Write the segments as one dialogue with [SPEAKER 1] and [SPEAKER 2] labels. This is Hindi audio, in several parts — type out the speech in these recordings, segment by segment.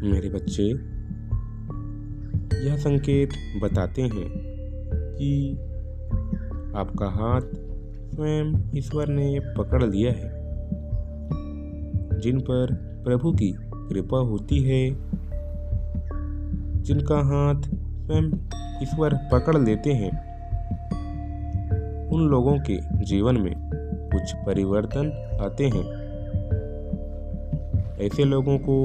[SPEAKER 1] मेरे बच्चे, यह संकेत बताते हैं कि आपका हाथ स्वयं ईश्वर ने पकड़ लिया है। जिन पर प्रभु की कृपा होती है, जिनका हाथ स्वयं ईश्वर पकड़ लेते हैं, उन लोगों के जीवन में कुछ परिवर्तन आते हैं। ऐसे लोगों को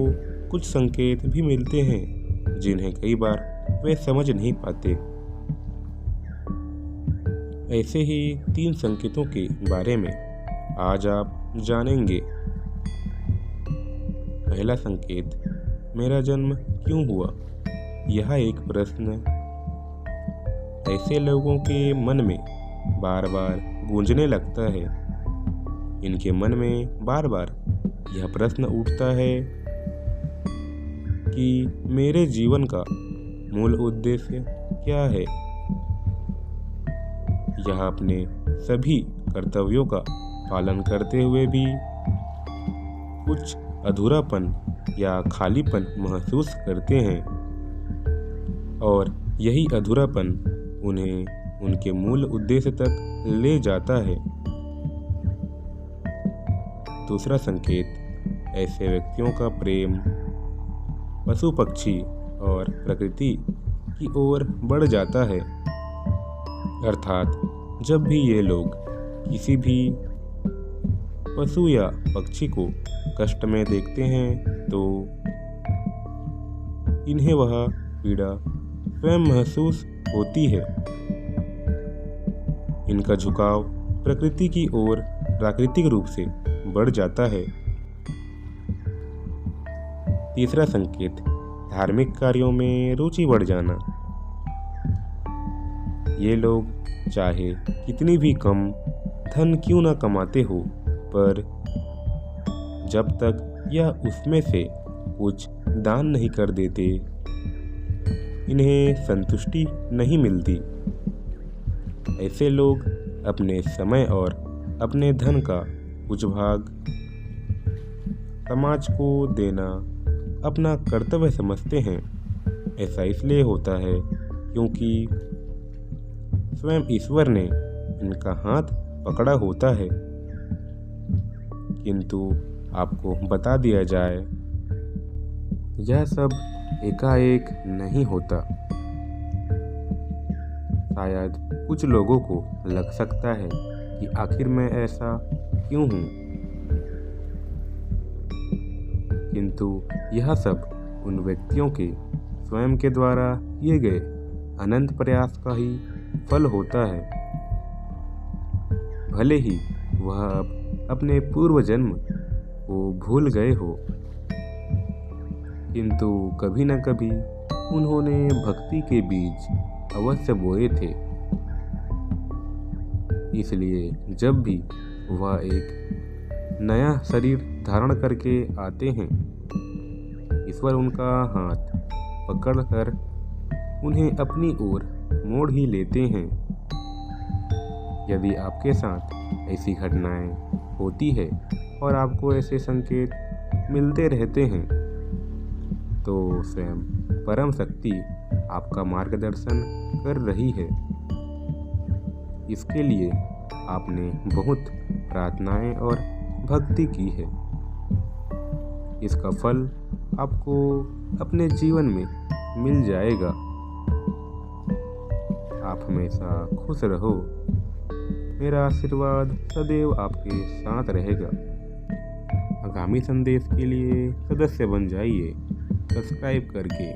[SPEAKER 1] कुछ संकेत भी मिलते हैं जिन्हें कई बार वे समझ नहीं पाते। ऐसे ही 3 संकेतों के बारे में आज आप जानेंगे। पहला संकेत, मेरा जन्म क्यों हुआ? यह एक प्रश्न ऐसे लोगों के मन में बार बार गूंजने लगता है। इनके मन में बार बार यह प्रश्न उठता है कि मेरे जीवन का मूल उद्देश्य क्या है। यह अपने सभी कर्तव्यों का पालन करते हुए भी कुछ अधूरापन या खालीपन महसूस करते हैं, और यही अधूरापन उन्हें उनके मूल उद्देश्य तक ले जाता है। दूसरा संकेत, ऐसे व्यक्तियों का प्रेम पशु पक्षी और प्रकृति की ओर बढ़ जाता है। अर्थात जब भी ये लोग किसी भी पशु या पक्षी को कष्ट में देखते हैं तो इन्हें वह पीड़ा स्वयं महसूस होती है। इनका झुकाव प्रकृति की ओर प्राकृतिक रूप से बढ़ जाता है। तीसरा संकेत, धार्मिक कार्यों में रुचि बढ़ जाना। ये लोग चाहे कितनी भी कम धन क्यों न कमाते हो, पर जब तक यह उसमें से कुछ दान नहीं कर देते, इन्हें संतुष्टि नहीं मिलती। ऐसे लोग अपने समय और अपने धन का कुछ भाग समाज को देना अपना कर्तव्य समझते हैं। ऐसा इसलिए होता है क्योंकि स्वयं ईश्वर ने इनका हाथ पकड़ा होता है। किंतु आपको बता दिया जाए, यह सब एकाएक नहीं होता। शायद कुछ लोगों को लग सकता है कि आखिर मैं ऐसा क्यों हूँ, किंतु यह सब उन व्यक्तियों के स्वयं के द्वारा किए गए अनंत प्रयास का ही फल होता है। भले ही वह अब अपने पूर्व जन्म को भूल गए हो, किंतु कभी न कभी उन्होंने भक्ति के बीज अवश्य बोए थे। इसलिए जब भी वह एक नया शरीर धारण करके आते हैं, ईश्वर उनका हाथ पकड़कर उन्हें अपनी ओर मोड़ ही लेते हैं। यदि आपके साथ ऐसी घटनाएं होती है और आपको ऐसे संकेत मिलते रहते हैं, तो स्वयं परम शक्ति आपका मार्गदर्शन कर रही है। इसके लिए आपने बहुत प्रार्थनाएं और भक्ति की है। इसका फल आपको अपने जीवन में मिल जाएगा। आप हमेशा खुश रहो। मेरा आशीर्वाद सदैव आपके साथ रहेगा। आगामी संदेश के लिए सदस्य बन जाइए सब्सक्राइब करके।